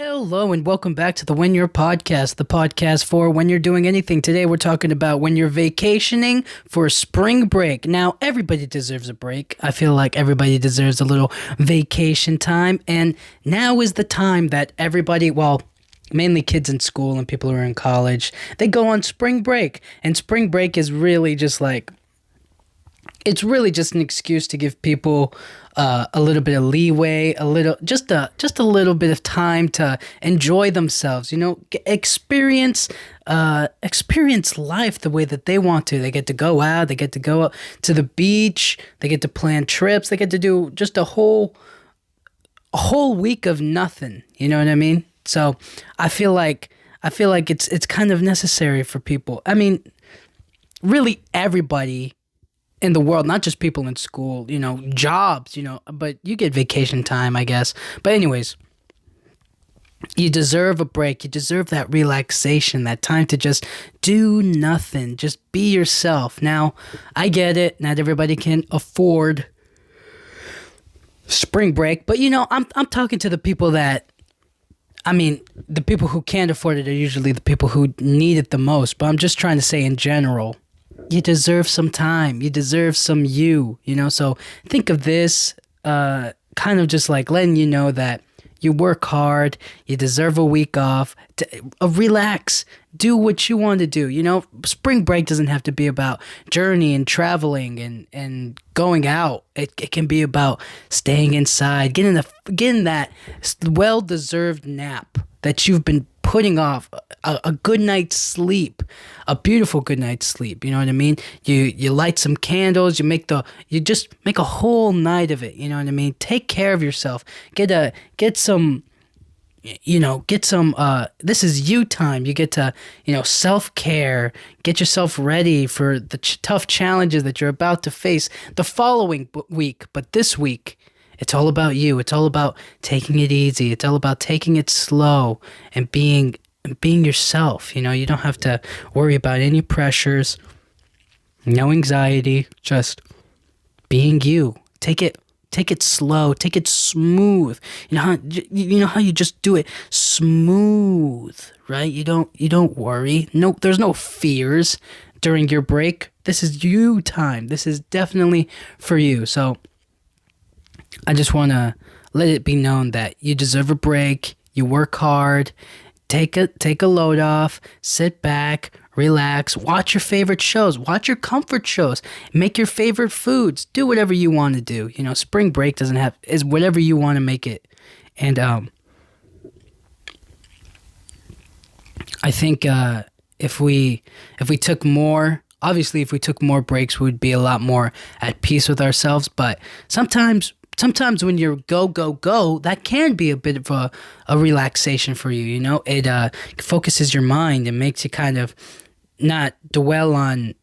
Hello and welcome back to the When You're Podcast, the podcast for when you're doing anything. Today we're talking about when you're vacationing for spring break. Now, everybody deserves a break. I feel like everybody deserves a little vacation time, and now is the time that everybody, well, mainly kids in school and people who are in college, they go on spring break. And spring break is really just like, it's really just an excuse to give people a little bit of leeway, just a little bit of time to enjoy themselves. You know, experience life the way that they want to. They get to go out, they get to go to the beach, they get to plan trips, they get to do just a whole week of nothing. You know what I mean? So I feel like it's kind of necessary for people. I mean, really everybody in the world, not just people in school, you know, jobs, you know, but you get vacation time, I guess. But anyways, you deserve a break. You deserve that relaxation, that time to just do nothing, just be yourself. Now, I get it. Not everybody can afford spring break, but you know, I'm talking to the people that, I mean, the people who can't afford it are usually the people who need it the most. But I'm just trying to say in general, you deserve some time. You deserve some you know? So think of this kind of just like letting you know that you work hard, you deserve a week off, relax, do what you want to do. You know, spring break doesn't have to be about journey and traveling and going out. It can be about staying inside, getting that well-deserved nap that you've been putting off, a good night's sleep, a beautiful good night's sleep. You know what I mean? You light some candles, you just make a whole night of it. You know what I mean? Take care of yourself. Get some, this is you time. You get to, self-care, get yourself ready for the tough challenges that you're about to face the following week. But this week, it's all about you. It's all about taking it easy. It's all about taking it slow and being yourself. You know, you don't have to worry about any pressures, no anxiety, just being you. Take it slow, take it smooth. You know how you just do it smooth, right? You don't worry. No, there's no fears during your break. This is you time. This is definitely for you. So I just want to let it be known that you deserve a break. You work hard. Take a load off. Sit back, relax. Watch your favorite shows. Watch your comfort shows. Make your favorite foods. Do whatever you want to do. You know, spring break is whatever you want to make it. And I think if we took more. Obviously, if we took more breaks, we'd be a lot more at peace with ourselves. But sometimes when you're go, that can be a bit of a relaxation for you, you know? It focuses your mind and makes you kind of not dwell on,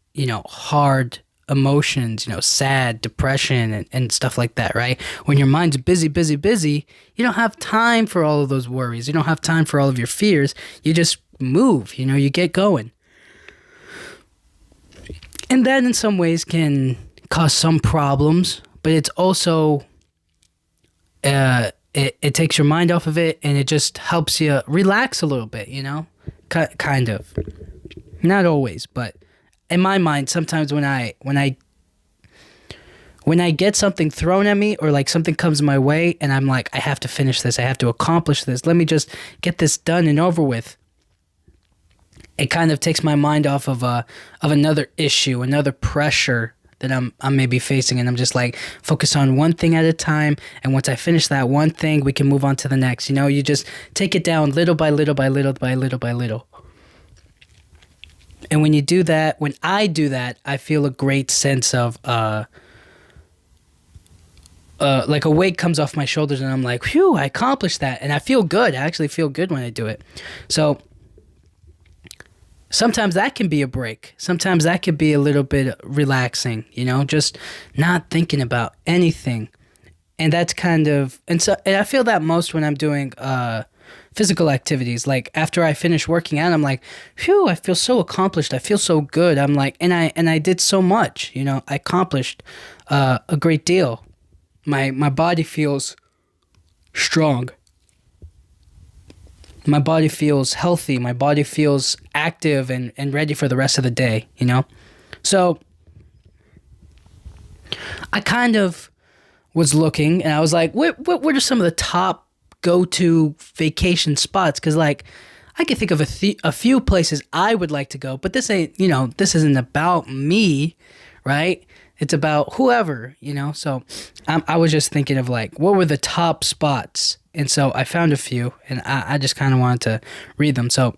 hard emotions, sad, depression, and stuff like that, right? When your mind's busy, you don't have time for all of those worries. You don't have time for all of your fears. You just move, you get going. And that in some ways can cause some problems, but it's also... It takes your mind off of it, and it just helps you relax a little bit, kind of. Not always, but in my mind, sometimes when I get something thrown at me or like something comes my way and I'm like, I have to finish this, I have to accomplish this, let me just get this done and over with. It kind of takes my mind off of another issue, another pressure that I'm maybe facing, and I'm just like focus on one thing at a time, and once I finish that one thing, we can move on to the next. You just take it down little by little by little by little by little. And when I do that, I feel a great sense of like a weight comes off my shoulders, and I'm like, phew, I accomplished that, and I feel good. I actually feel good when I do it. So sometimes that can be a break. Sometimes that could be a little bit relaxing, just not thinking about anything. And that's kind of, and I feel that most when I'm doing physical activities. Like after I finish working out, I'm like, phew, I feel so accomplished. I feel so good. I'm like, and I did so much, I accomplished a great deal. My body feels strong. my body feels healthy, my body feels active and ready for the rest of the day, you know? So I kind of was looking and I was like, what are some of the top go-to vacation spots? Because, like, I can think of a few places I would like to go, but this ain't, this isn't about me, right? It's about whoever, So I was just thinking of, like, what were the top spots? And so I found a few, and I just kind of wanted to read them. So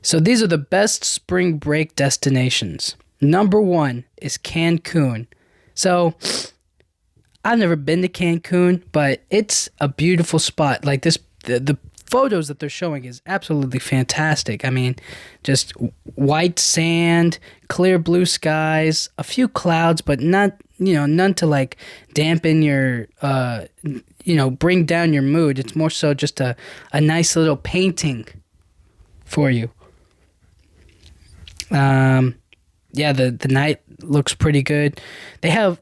these are the best spring break destinations. Number 1 is Cancun. So I've never been to Cancun, but it's a beautiful spot. Like, the photos that they're showing is absolutely fantastic. I mean, just white sand, clear blue skies, a few clouds, but not, none to, like, dampen your, bring down your mood. It's more so just a nice little painting for you. Yeah, the night looks pretty good. They have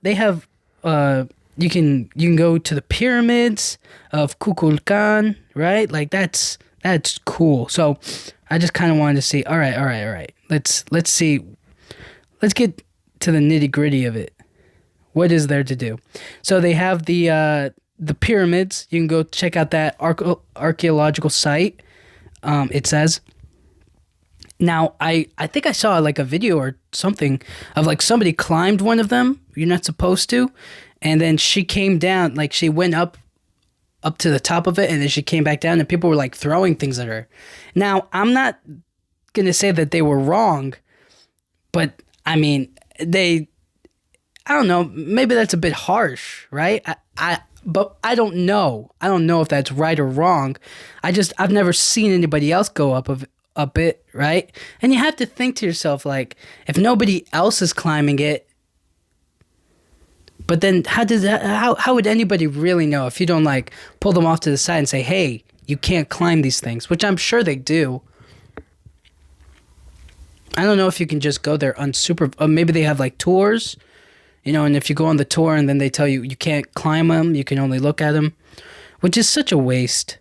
you can go to the pyramids of Kukulkan, right? Like, that's cool. So I just kind of wanted to see, all right. Let's see. Let's get to the nitty-gritty of it. What is there to do? So they have the pyramids. You can go check out that archaeological site. It says. Now, I think I saw, like, a video or something of, like, somebody climbed one of them. You're not supposed to. And then she came down, like, she went up to the top of it, and then she came back down, and people were, like, throwing things at her. Now, I'm not going to say that they were wrong, but, I mean, I don't know, maybe that's a bit harsh, right? But I don't know. I don't know if that's right or wrong. I've never seen anybody else go up a bit, right? And you have to think to yourself, like, if nobody else is climbing it, but then how would anybody really know if you don't, like, pull them off to the side and say, hey, you can't climb these things, which I'm sure they do. I don't know if you can just go there unsupervised. Maybe they have, like, tours, and if you go on the tour and then they tell you you can't climb them, you can only look at them, which is such a waste.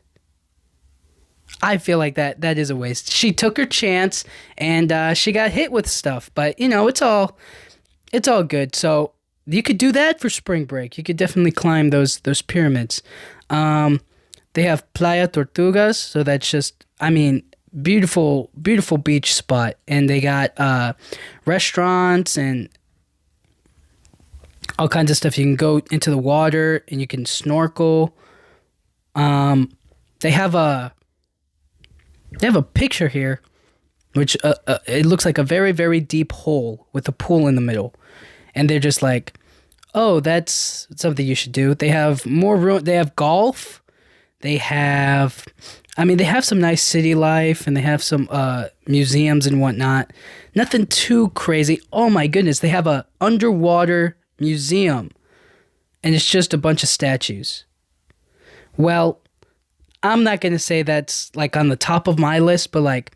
I feel like that is a waste. She took her chance and she got hit with stuff, but it's all good. So you could do that for spring break. You could definitely climb those pyramids. They have Playa Tortugas, so that's just, I mean, beautiful beach spot, and they got restaurants and all kinds of stuff. You can go into the water and you can snorkel. They have a picture here, which it looks like a very, very deep hole with a pool in the middle. And they're just like, oh, that's something you should do. They have more room. They have golf. They have some nice city life, and they have some museums and whatnot. Nothing too crazy. Oh my goodness, they have a underwater museum, and it's just a bunch of statues. Well, I'm not going to say that's, like, on the top of my list, but, like,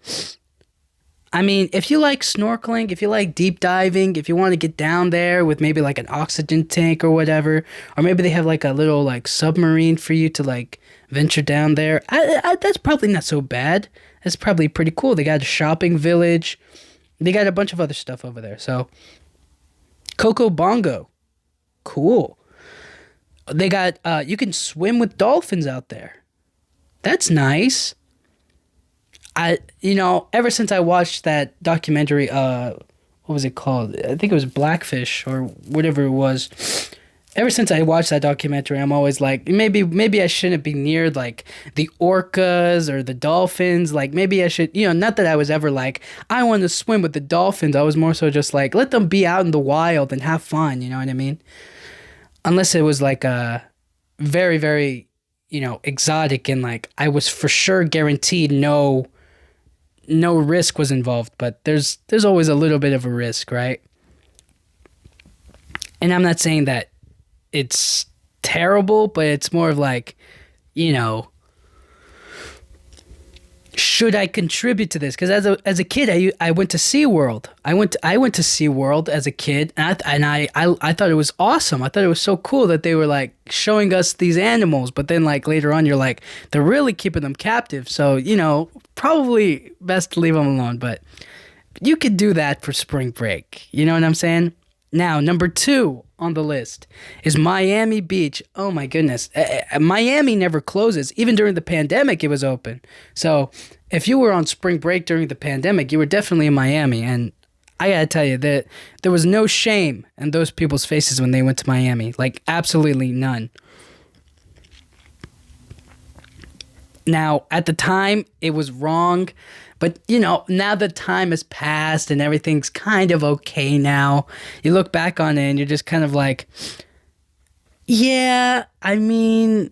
I mean, if you like snorkeling, if you like deep diving, if you want to get down there with maybe, like, an oxygen tank or whatever, or maybe they have, like, a little, like, submarine for you to, like, venture down there, that's probably not so bad. That's probably pretty cool. They got a shopping village. They got a bunch of other stuff over there. So, Coco Bongo. Cool. They got, you can swim with dolphins out there. That's nice. Ever since I watched that documentary, what was it called? I think it was Blackfish or whatever it was. Ever since I watched that documentary, I'm always like, maybe I shouldn't be near, like, the orcas or the dolphins. Like, maybe I should, not that I was ever like, I want to swim with the dolphins. I was more so just like, let them be out in the wild and have fun. You know what I mean? Unless it was, like, a very, very, exotic, and, like, I was for sure guaranteed no risk was involved, but there's always a little bit of a risk, right? And I'm not saying that it's terrible, but it's more of like, should I contribute to this? Because as a kid, I went to SeaWorld. I went to SeaWorld as a kid, and I thought it was awesome. I thought it was so cool that they were like showing us these animals, but then like later on, you're like, they're really keeping them captive. So probably best to leave them alone. But you could do that for spring break. You know what I'm saying? Now, number 2 on the list is Miami Beach. Oh my goodness. Miami never closes. Even during the pandemic, it was open. So if you were on spring break during the pandemic, you were definitely in Miami. And I gotta tell you that there was no shame in those people's faces when they went to Miami. Like, absolutely none. Now, at the time, it was wrong. But, now that time has passed and everything's kind of okay now, you look back on it and you're just kind of like, yeah, I mean,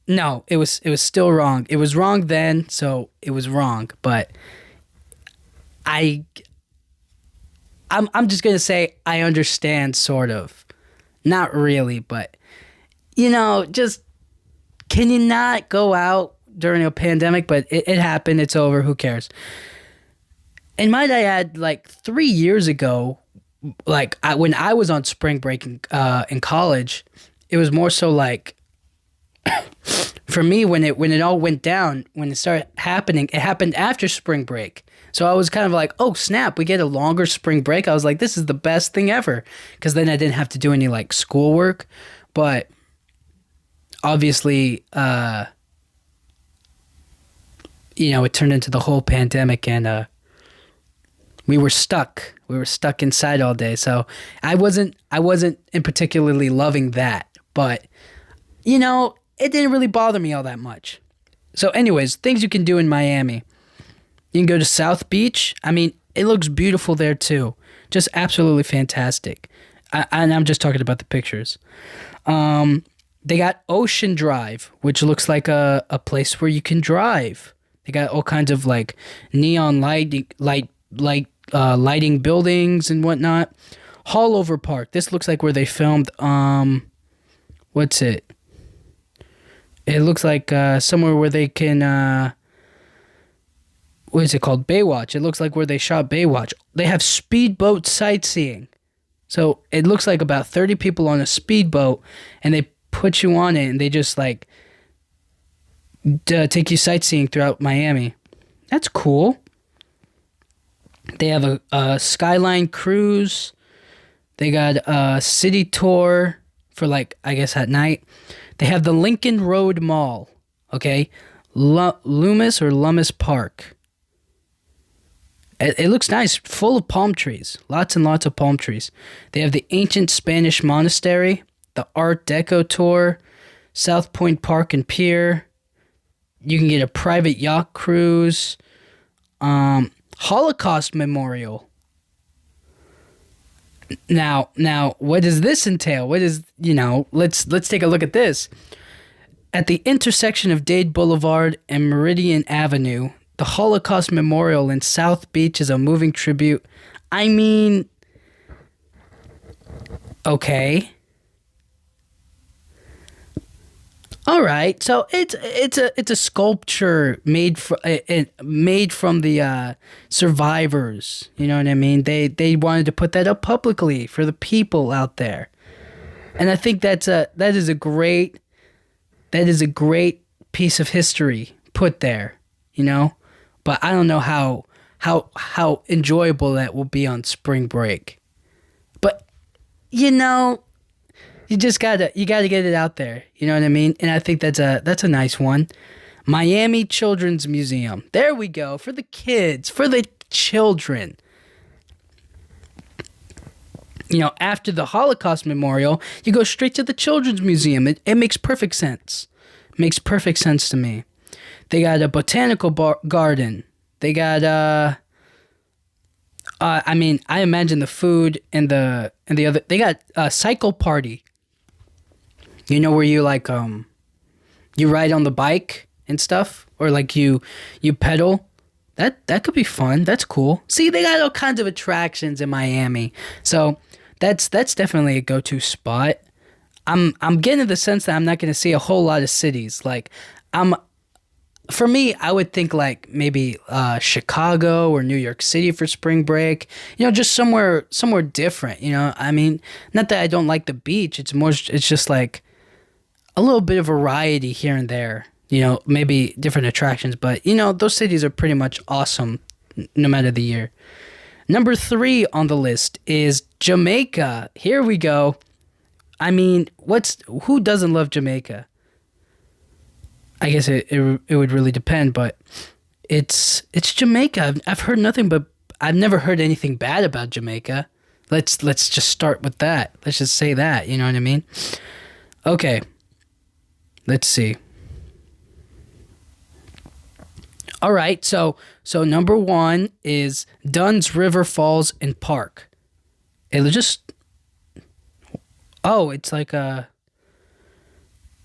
no, it was still wrong. It was wrong then, so it was wrong. But I'm just going to say I understand, sort of. Not really, but, just, can you not go out during a pandemic? But it happened. It's over. Who cares? And might I add, like 3 years ago, like when I was on spring break in college, it was more so like for me when it all went down, when it started happening, it happened after spring break. So I was kind of like, oh snap, we get a longer spring break. I was like, this is the best thing ever, because then I didn't have to do any like schoolwork. But obviously, it turned into the whole pandemic, and we were stuck. We were stuck inside all day. So I wasn't in particularly loving that, but it didn't really bother me all that much. So anyways, things you can do in Miami. You can go to South Beach. I mean, it looks beautiful there too. Just absolutely fantastic. And I'm just talking about the pictures. They got Ocean Drive, which looks like a place where you can drive. They got all kinds of like neon lighting buildings and whatnot. Hallover Park. This looks like where they filmed. What's it? It looks like somewhere where they can. What is it called? Baywatch. It looks like where they shot Baywatch. They have speedboat sightseeing. So it looks like about 30 people on a speedboat, and they put you on it, and they just like take you sightseeing throughout Miami. That's cool. They have a Skyline cruise. They got a city tour for like, I guess at night. They have the Lincoln Road Mall. Okay. Loomis Park. It looks nice. Full of palm trees. Lots and lots of palm trees. They have the ancient Spanish monastery. The Art Deco tour. South Point Park and Pier. You can get a private yacht cruise. Holocaust Memorial. Now, what does this entail? What is, let's take a look at this. At the intersection of Dade Boulevard and Meridian Avenue, the Holocaust Memorial in South Beach is a moving tribute. I mean, okay. All right, so it's a sculpture made from the survivors. You know what I mean? They wanted to put that up publicly for the people out there, and I think that is a great piece of history put there. But I don't know how enjoyable that will be on spring break. But you just gotta get it out there. You know what I mean? And I think that's a nice one. Miami Children's Museum. There we go. For the kids, for the children. After the Holocaust Memorial, you go straight to the Children's Museum. It makes perfect sense. It makes perfect sense to me. They got a botanical garden. They got I imagine the food and the other. They got a cycle party. Where you like you ride on the bike and stuff, or like you pedal. That could be fun. That's cool. See, they got all kinds of attractions in Miami, so that's definitely a go-to spot. I'm getting the sense that I'm not going to see a whole lot of cities. Like For me, I would think like maybe Chicago or New York City for spring break. Just somewhere different. I mean, not that I don't like the beach. It's just like a little bit of variety here and there. Maybe different attractions, but those cities are pretty much awesome no matter the year. Number 3 on the list is Jamaica. Here we go. I mean, who doesn't love Jamaica? I guess it would really depend, but it's Jamaica. I've heard nothing but I've never heard anything bad about Jamaica. Let's just start with that. Let's just say that, you know what I mean? Okay. Let's see. All right, so number 1 is Dunn's River Falls and Park. It'll just it's like a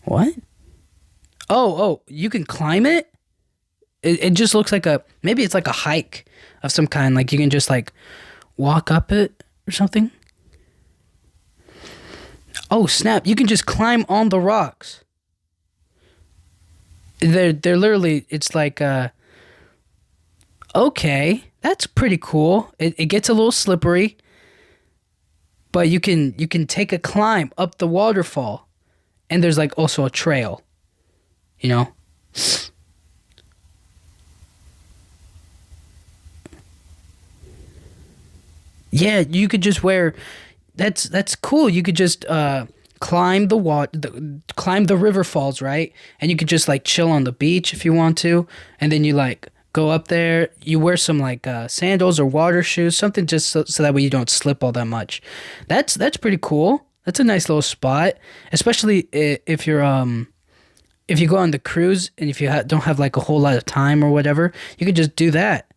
what? Oh, you can climb it? It just looks like maybe it's like a hike of some kind. Like you can just like walk up it or something. Oh, snap. You can just climb on the rocks. They're literally, it's like, okay, that's pretty cool. It gets a little slippery, but you can take a climb up the waterfall, and there's like also a trail, Yeah, you could just wear. That's cool. You could just climb climb the river falls, right? And you could just like chill on the beach if you want to, and then you like go up there. You wear some like sandals or water shoes, something just so that way you don't slip all that much. That's pretty cool. That's a nice little spot, especially if you go on the cruise and if you don't have like a whole lot of time or whatever, you could just do that.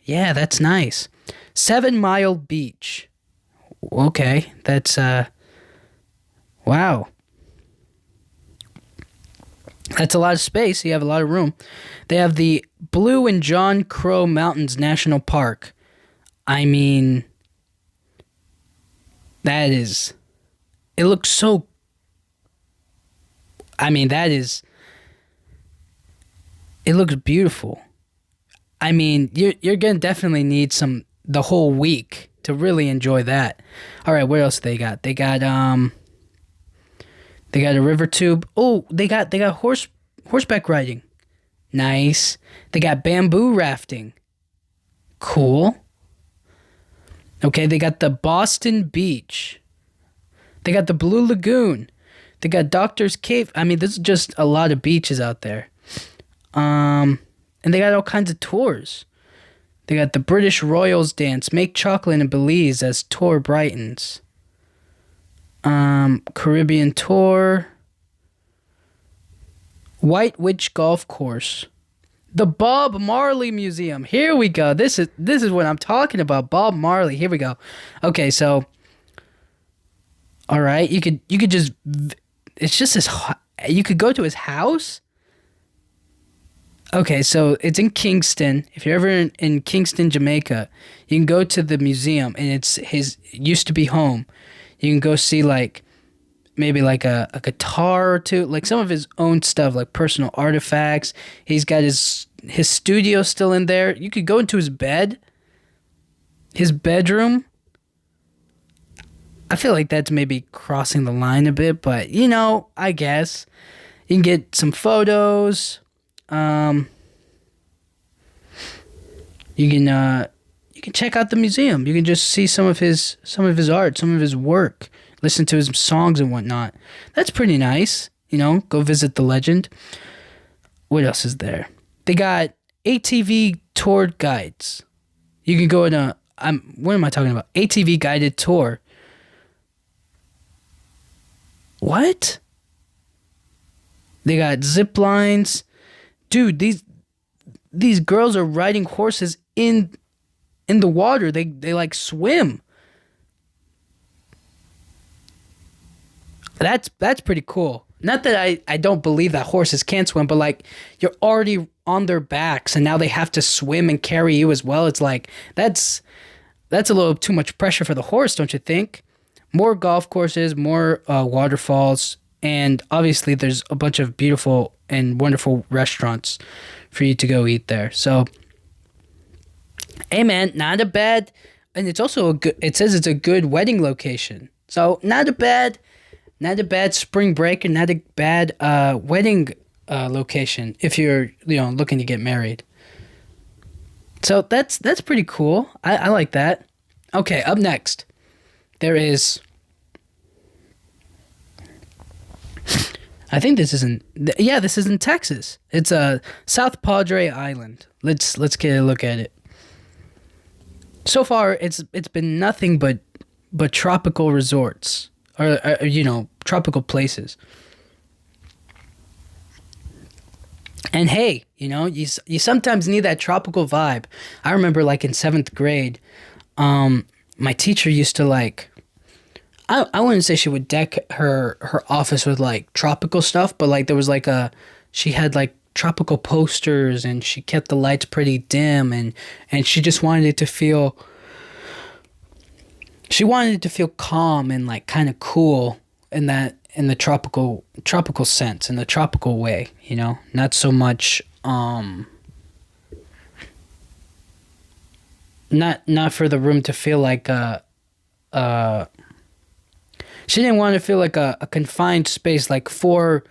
Yeah, that's nice. 7 Mile Beach. Okay, that's wow. That's a lot of space. You have a lot of room. They have the Blue and John Crow Mountains National Park. I mean, it looks so, I mean, it looks beautiful. I mean, you're going to definitely need the whole week to really enjoy that. All right, what else they got? They got a river tube. Oh, they got horseback riding. Nice. They got bamboo rafting. Cool. Okay, they got the Boston Beach. They got the Blue Lagoon. They got Doctor's Cave. I mean, this is just a lot of beaches out there. And they got all kinds of tours. They got the British Royals dance, make chocolate in Belize as tour brightens. Caribbean tour. White Witch Golf Course. The Bob Marley Museum. Here we go. This is what I'm talking about. Bob Marley. Here we go. Okay, so all right, you could just, it's just this, you could go to his house. Okay, so it's in Kingston. If you're ever in Kingston, Jamaica, you can go to the museum, and it's his used to be home. You can go see like maybe like a guitar or two, like some of his own stuff, like personal artifacts. He's got his studio still in there. You could go into his bedroom. I feel like that's maybe crossing the line a bit, but I guess you can get some photos. You can check out the museum. You can just see some of his art, some of his work, listen to his songs and whatnot. That's pretty nice. Go visit the legend. What else is there? They got ATV tour guides. You can go in what am I talking about? ATV guided tour. What? They got zip lines. Dude, these girls are riding horses in the water. They like swim. That's pretty cool. Not that I don't believe that horses can't swim, but like you're already on their backs and now they have to swim and carry you as well. It's like that's a little too much pressure for the horse, don't you think? More golf courses, more waterfalls. And obviously, there's a bunch of beautiful and wonderful restaurants for you to go eat there. So, hey man, not a bad, and it's also a good. It says it's a good wedding location. So not a bad spring break, and not a bad wedding location if you're looking to get married. So that's pretty cool. I like that. Okay, up next, there is. I think this isn't. Yeah, this is in Texas. It's South Padre Island. Let's get a look at it. So far, it's been nothing but tropical resorts or tropical places. And hey, you sometimes need that tropical vibe. I remember like in seventh grade, my teacher used to like. I wouldn't say she would deck her office with like tropical stuff, but like there was like she had like tropical posters and she kept the lights pretty dim and she just wanted it to feel calm and like kind of cool in the tropical sense, in the tropical way, not so much not for the room to feel like she didn't want to feel like a confined space, like four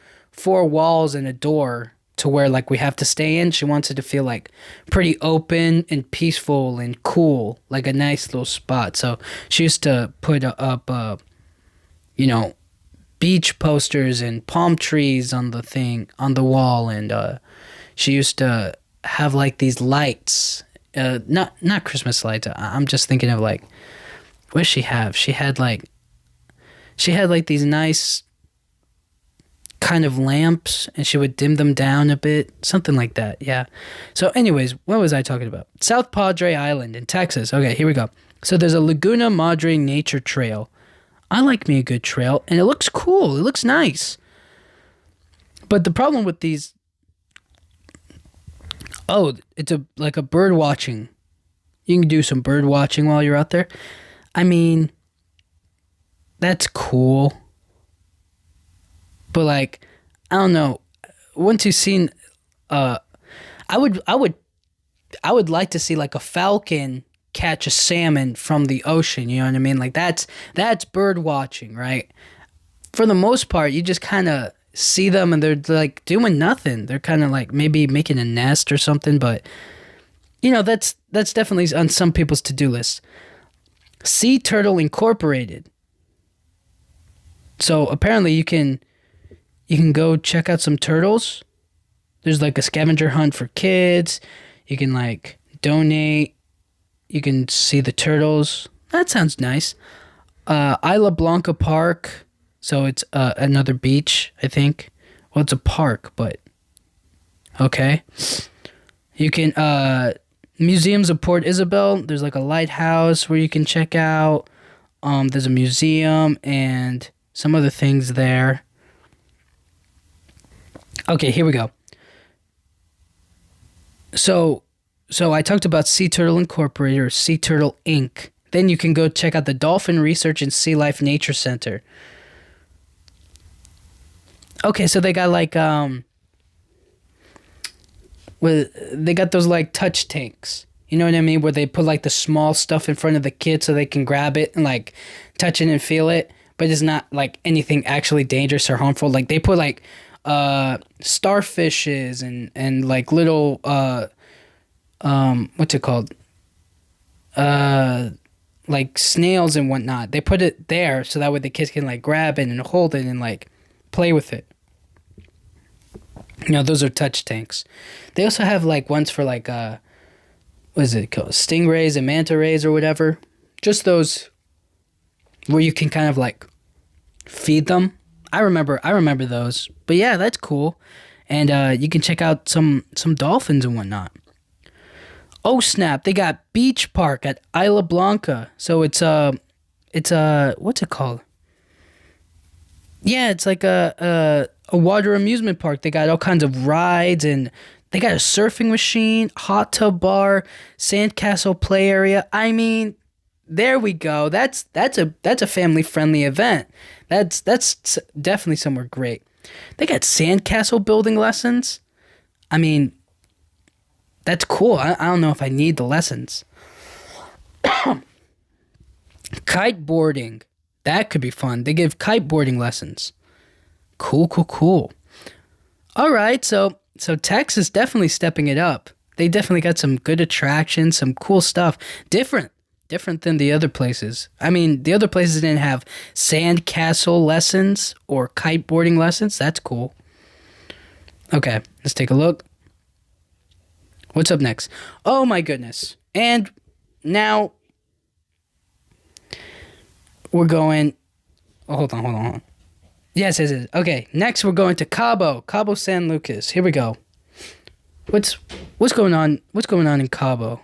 walls and a door to where like we have to stay in. She wants it to feel like pretty open and peaceful and cool, like a nice little spot. So she used to put up, beach posters and palm trees on the wall, and she used to have like these lights, not Christmas lights. I'm just thinking of like, what does she have? She had like these nice kind of lamps and she would dim them down a bit, something like that. Yeah. So anyways, what was I talking about? South Padre Island in Texas. Okay, here we go. So there's a Laguna Madre nature trail. I like me a good trail and it looks cool. It looks nice. But the problem with these, it's like a bird watching. You can do some bird watching while you're out there. I mean, that's cool. But like, I don't know. Once you've seen, I would like to see like a falcon catch a salmon from the ocean. You know what I mean? Like that's bird watching, right? For the most part, you just kind of see them and they're like doing nothing. They're kind of like maybe making a nest or something. But that's definitely on some people's to-do list. Sea Turtle Incorporated. So apparently you can go check out some turtles. There's like a scavenger hunt for kids. You can like donate. You can see the turtles. That sounds nice. Isla Blanca Park. So it's another beach, I think. Well, it's a park, but okay. You can museums of Port Isabel. There's like a lighthouse where you can check out. There's a museum and some other things there. Okay, here we go. So I talked about Sea Turtle Incorporated or Sea Turtle Inc. Then you can go check out the Dolphin Research and Sea Life Nature Center. Okay, so they got like they got those like touch tanks. You know what I mean? Where they put like the small stuff in front of the kids so they can grab it and like touch it and feel it. But it's not like anything actually dangerous or harmful. Like they put like starfishes and like little what's it called? Like snails and whatnot. They put it there so that way the kids can like grab it and hold it and like play with it. Those are touch tanks. They also have like ones for like what is it called? Stingrays and manta rays or whatever. Just those where you can kind of like feed them. I remember those. But yeah, that's cool. And you can check out some dolphins and whatnot. Oh snap! They got Beach Park at Isla Blanca. So it's what's it called? Yeah, it's like a water amusement park. They got all kinds of rides and they got a surfing machine, hot tub bar, sandcastle play area. I mean, There we go. That's a family friendly event. That's definitely somewhere great. They got sandcastle building lessons. I mean, that's cool. I don't know if I need the lessons. Kiteboarding. That could be fun. They give kiteboarding lessons. Cool, cool, cool. All right, so Texas definitely stepping it up. They definitely got some good attractions, some cool stuff. Different than the other places. I mean, the other places didn't have sandcastle lessons or kiteboarding lessons. That's cool. Okay, let's take a look. What's up next? Oh my goodness. And now we're going. Oh, hold on. Yes. Okay, next we're going to Cabo San Lucas. Here we go. What's going on? What's going on in Cabo?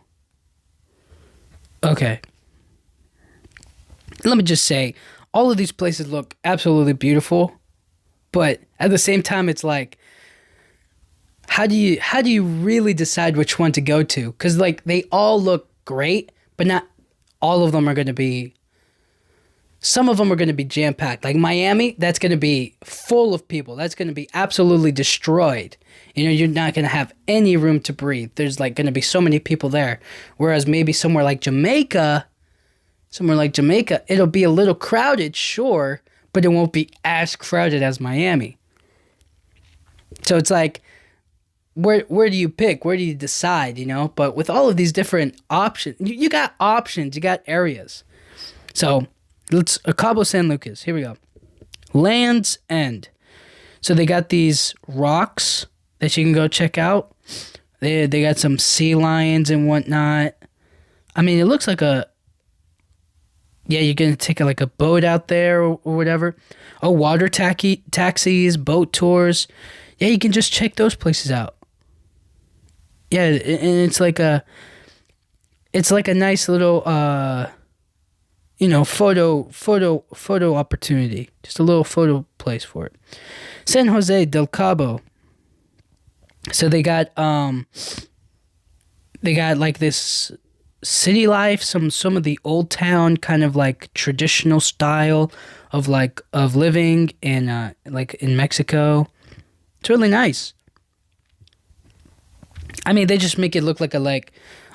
Okay. Let me just say, all of these places look absolutely beautiful, but at the same time, it's like, how do you really decide which one to go to? Because like they all look great, but not all of them are going to be. Some of them are going to be jam-packed. Like Miami, that's going to be full of people. That's going to be absolutely destroyed. You know, you're not going to have any room to breathe. There's like going to be so many people there. Whereas maybe somewhere like Jamaica, it'll be a little crowded, sure, but it won't be as crowded as Miami. So it's like, where do you pick? Where do you decide, you know? But with all of these different options, you got options, you got areas. So let's Cabo San Lucas. Here we go. Land's End. So they got these rocks that you can go check out. They got some sea lions and whatnot. I mean, it looks like you're gonna take like a boat out there or whatever. Oh, water taxis, boat tours. Yeah, you can just check those places out. Yeah, and it's like a nice little photo opportunity. Just a little photo place for it. San Jose del Cabo. So they got like this city life, some of the old town kind of like traditional style of living in like in Mexico. It's really nice. I mean, they just make it look like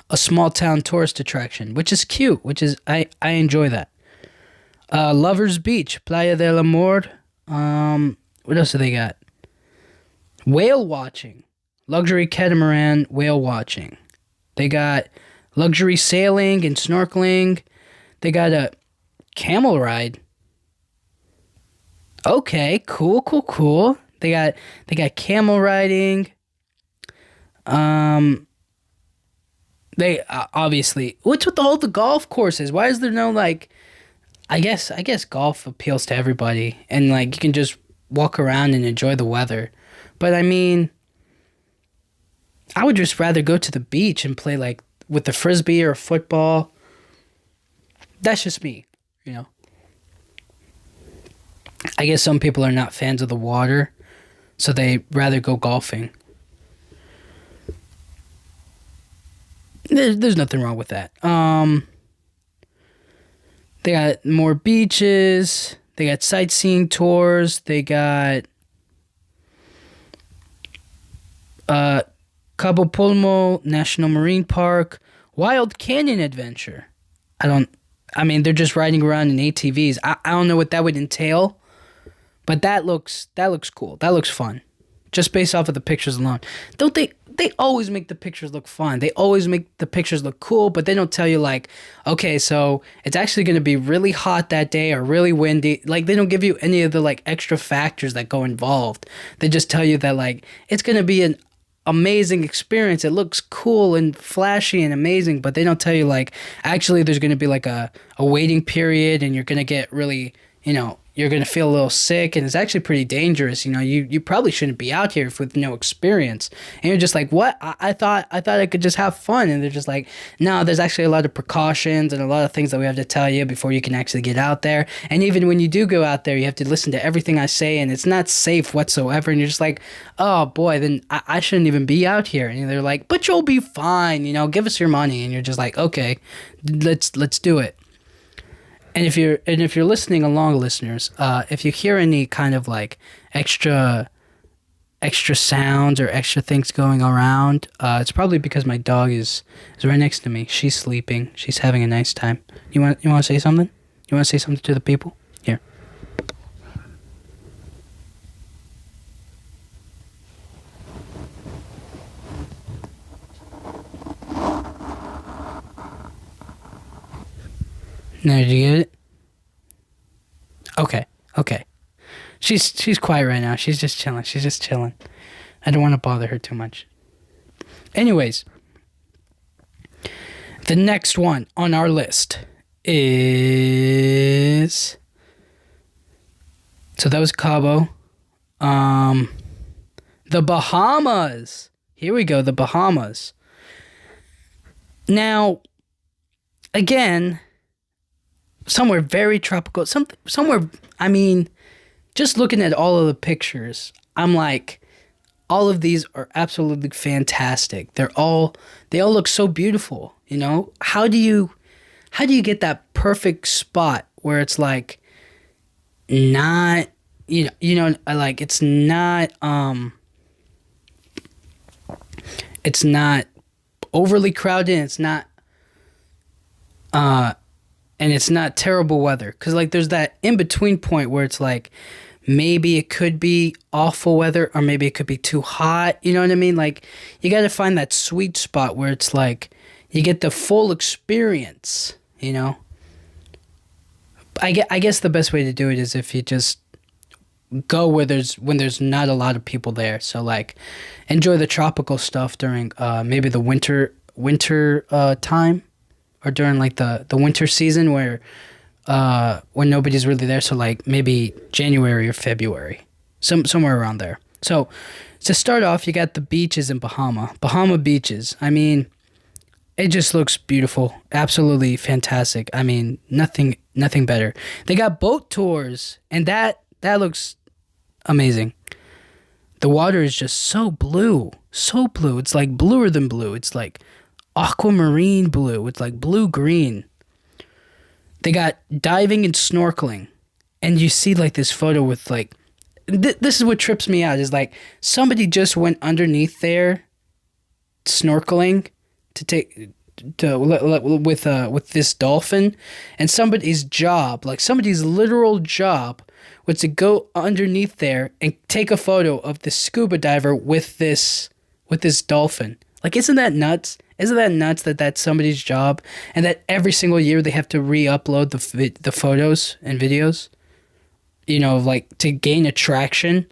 a small town tourist attraction, which is cute, I enjoy that. Lovers Beach, Playa del Amor. What else do they got? Whale watching. Luxury catamaran whale watching. They got luxury sailing and snorkeling. They got a camel ride. Okay, cool. They got camel riding. They obviously. What's with all the golf courses? Why is there no like? I guess golf appeals to everybody, and like you can just walk around and enjoy the weather. But I mean, I would just rather go to the beach and play like with the frisbee or football. That's just me, you know. I guess some people are not fans of the water, so they rather go golfing. There's nothing wrong with that. They got more beaches. They got sightseeing tours. They got Cabo Pulmo National Marine Park, Wild Canyon Adventure. I mean, they're just riding around in ATVs. I don't know what that would entail, but that looks cool. That looks fun, just based off of the pictures alone. Don't they? They always make the pictures look fun. They always make the pictures look cool, but they don't tell you like, okay, so it's actually going to be really hot that day or really windy. Like they don't give you any of the like extra factors that go involved. They just tell you that like it's going to be an amazing experience. It looks cool and flashy and amazing, but they don't tell you like actually there's going to be like a waiting period and you're going to get really, you know, you're going to feel a little sick and it's actually pretty dangerous. You know, you probably shouldn't be out here with no experience. And you're just like, what? I thought I could just have fun. And they're just like, no, there's actually a lot of precautions and a lot of things that we have to tell you before you can actually get out there. And even when you do go out there, you have to listen to everything I say and it's not safe whatsoever. And you're just like, oh boy, then I shouldn't even be out here. And they're like, but you'll be fine. You know, give us your money. And you're just like, okay, let's do it. And if you're listening along, listeners, if you hear any kind of like extra sounds or extra things going around, it's probably because my dog is right next to me. She's sleeping. She's having a nice time. You want to say something? You want to say something to the people? Here. Now, did you get it? Okay. Okay. She's quiet right now. She's just chilling. She's just chilling. I don't want to bother her too much. Anyways, the next one on our list is, so that was Cabo. The Bahamas. Here we go, the Bahamas. Now, again, somewhere very tropical. Somewhere, I mean, just looking at all of the pictures, I'm like, all of these are absolutely fantastic. They all look so beautiful, you know? How do you get that perfect spot where it's like not, like it's not overly crowded, and it's not terrible weather, cuz like there's that in between point where it's like maybe it could be awful weather or maybe it could be too hot, you know what I mean? Like you got to find that sweet spot where it's like you get the full experience, you know? I guess the best way to do it is if you just go when there's not a lot of people there. So like enjoy the tropical stuff during maybe the winter time, or during like the winter season where when nobody's really there. So like maybe January or February, somewhere around there. So to start off, you got the beaches in Bahama beaches. I mean, it just looks beautiful, absolutely fantastic. I mean, nothing better. They got boat tours, and that looks amazing. The water is just so blue. It's like bluer than blue. It's like aquamarine blue. It's like blue-green. They got diving and snorkeling. And you see like this photo with like... this is what trips me out, is like somebody just went underneath there snorkeling with this dolphin, and somebody's literal job was to go underneath there and take a photo of the scuba diver with this dolphin. Like, isn't that nuts? Isn't that nuts that that's somebody's job, and that every single year they have to re-upload the photos and videos, you know, like to gain attraction?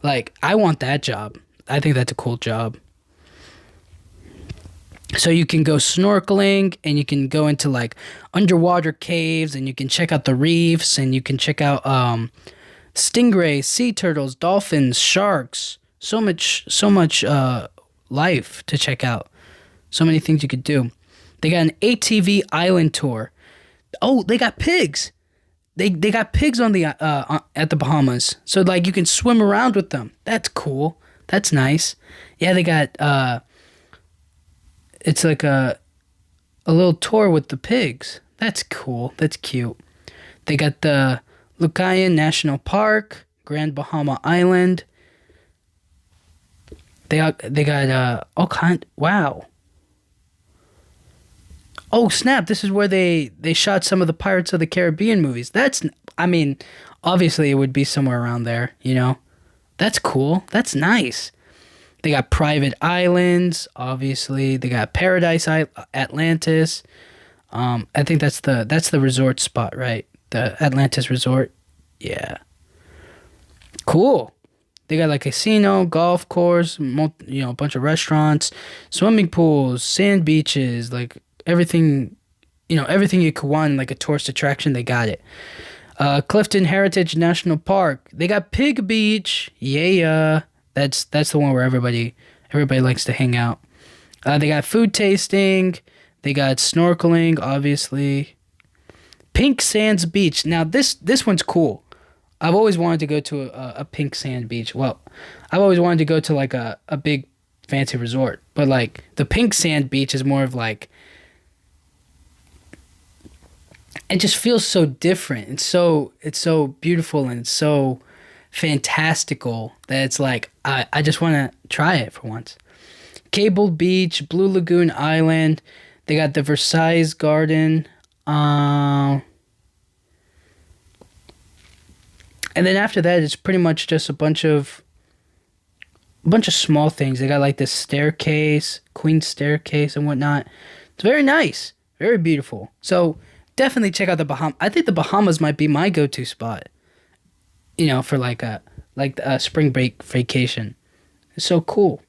Like, I want that job. I think that's a cool job. So you can go snorkeling, and you can go into like underwater caves, and you can check out the reefs, and you can check out stingrays, sea turtles, dolphins, sharks. So much life to check out. So many things you could do. They got an ATV island tour. Oh, they got pigs. They got pigs on the at the Bahamas. So like you can swim around with them. That's cool. That's nice. Yeah, they got it's like a little tour with the pigs. That's cool. That's cute. They got the Lucayan National Park, Grand Bahama Island. They got all kind. Wow. Oh snap! This is where they shot some of the Pirates of the Caribbean movies. I mean, obviously it would be somewhere around there, you know. That's cool. That's nice. They got private islands, obviously. They got Paradise Atlantis. I think that's the resort spot, right? The Atlantis Resort. Yeah. Cool. They got like a casino, golf course, a bunch of restaurants, swimming pools, sand beaches, like everything, everything you could want, like a tourist attraction, they got it. Clifton Heritage National Park. They got Pig Beach. Yeah. That's the one where everybody likes to hang out. They got food tasting. They got snorkeling, obviously. Pink Sands Beach. Now this one's cool. I've always wanted to go to a pink sand beach. Well, I've always wanted to go to like a big fancy resort. But like the pink sand beach is more of like it just feels so different. It's so beautiful and it's so fantastical that it's like I just want to try it for once. Cable Beach, Blue Lagoon Island. They got the Versailles Garden. Um, and then after that, it's pretty much just a bunch of small things. They got like this staircase, Queen's Staircase, and whatnot. It's very nice, very beautiful. So definitely check out the Bahamas. I think the Bahamas might be my go-to spot. For like a spring break vacation. It's so cool.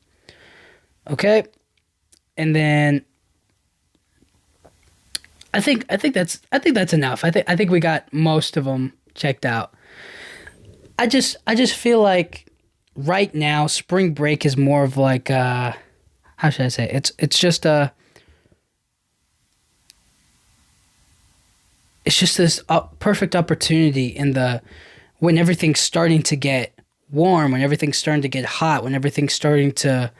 Okay, and then I think that's enough. I think we got most of them checked out. I just feel like right now spring break is more of like how should I say it's just this perfect opportunity in the when everything's starting to get warm, when everything's starting to get hot, when everything's starting to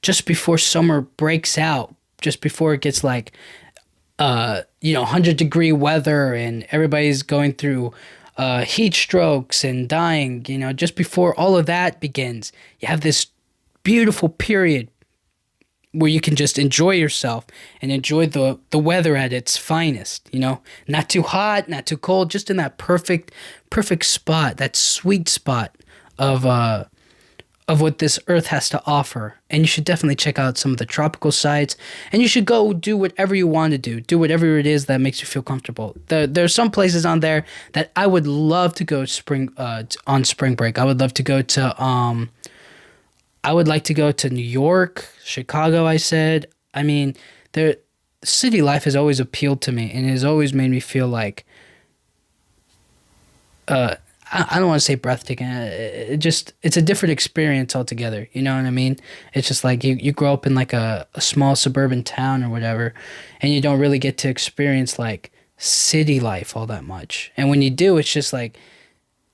just before summer breaks out, just before it gets like 100-degree weather and everybody's going through heat strokes and dying, just before all of that begins, you have this beautiful period where you can just enjoy yourself and enjoy the weather at its finest, not too hot, not too cold, just in that perfect spot, that sweet spot of what this earth has to offer. And you should definitely check out some of the tropical sites, and you should go do whatever you want to do whatever it is that makes you feel comfortable. There's some places on there that I would love to go on spring break. I would love to go to I would like to go to New York, Chicago. I said, I mean, city life has always appealed to me, and it has always made me feel like uh I don't want to say breathtaking. It's a different experience altogether. You know what I mean? It's just like you grow up in like a small suburban town or whatever, and you don't really get to experience like city life all that much. And when you do, it's just like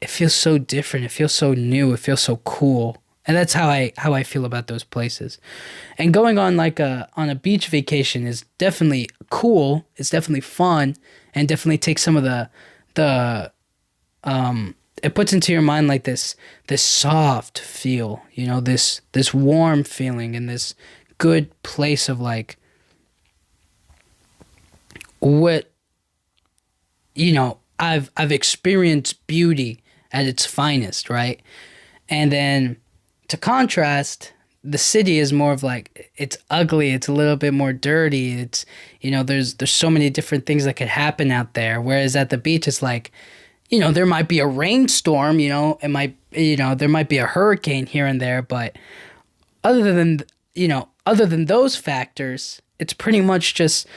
it feels so different. It feels so new. It feels so cool. And that's how I feel about those places. And going on like on a beach vacation is definitely cool. It's definitely fun, and definitely takes some of the it puts into your mind like this soft feel, this warm feeling and this good place of like what I've experienced beauty at its finest, right? And then to contrast, the city is more of like it's ugly, it's a little bit more dirty, it's there's so many different things that could happen out there, whereas at the beach it's like there might be a rainstorm, there might be a hurricane here and there, but other than, other than those factors, it's pretty much just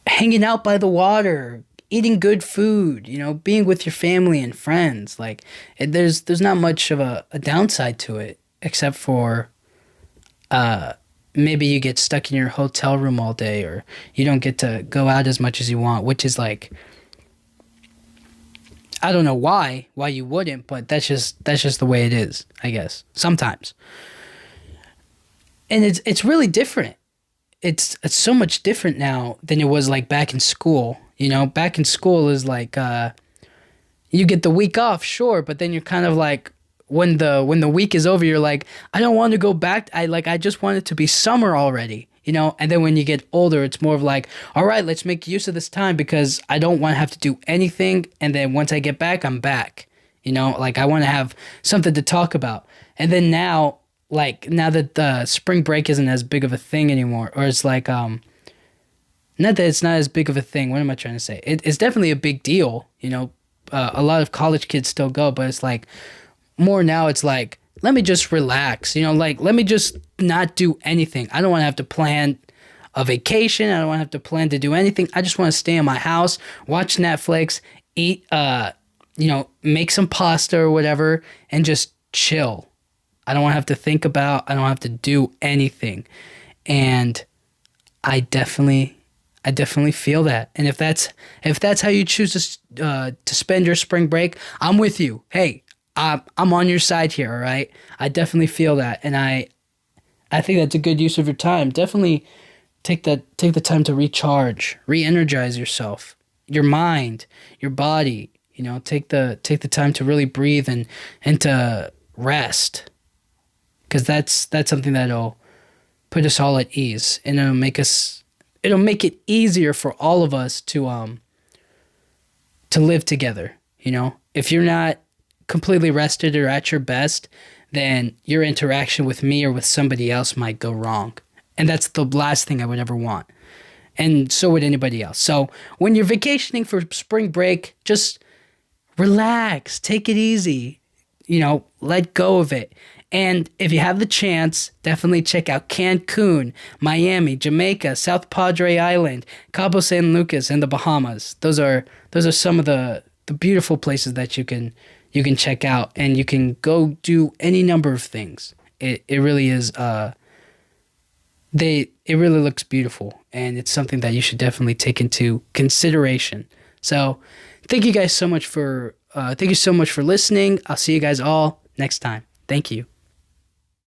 hanging out by the water, eating good food, being with your family and friends. Like, there's not much of a downside to it, except for, maybe you get stuck in your hotel room all day, or you don't get to go out as much as you want, which is like, I don't know why you wouldn't, but that's just the way it is, I guess, sometimes. And it's really different. It's so much different now than it was like back in school. Back in school is like you get the week off, sure, but then you're kind of like when the week is over, you're like, I don't want to go back. I just want it to be summer already. And then when you get older, it's more of like, all right, let's make use of this time because I don't want to have to do anything. And then once I get back, I'm back. Like I want to have something to talk about. And then now that the spring break isn't as big of a thing anymore, or it's like, not that it's not as big of a thing. What am I trying to say? It's definitely a big deal. A lot of college kids still go, but it's like more now it's like, let me just relax, like, let me just not do anything. I don't want to have to plan a vacation. I don't want to have to plan to do anything. I just want to stay in my house, watch Netflix, eat, make some pasta or whatever, and just chill. I don't want to have to think about, I don't have to do anything. And I definitely feel that. And if that's how you choose to spend your spring break, I'm with you. Hey, I'm on your side here, all right? I definitely feel that, and I think that's a good use of your time. Definitely take the time to recharge, re-energize yourself, your mind, your body. Take the time to really breathe and to rest, because that's something that'll put us all at ease, and it'll make it easier for all of us to live together. If you're not completely rested or at your best, then your interaction with me or with somebody else might go wrong. And that's the last thing I would ever want. And so would anybody else. So when you're vacationing for spring break, just relax, take it easy, let go of it. And if you have the chance, definitely check out Cancun, Miami, Jamaica, South Padre Island, Cabo San Lucas, and the Bahamas. Those are some of the beautiful places that you can check out, and you can go do any number of things. It really is it really looks beautiful, and it's something that you should definitely take into consideration. So thank you so much for listening. I'll see you guys all next time. Thank you.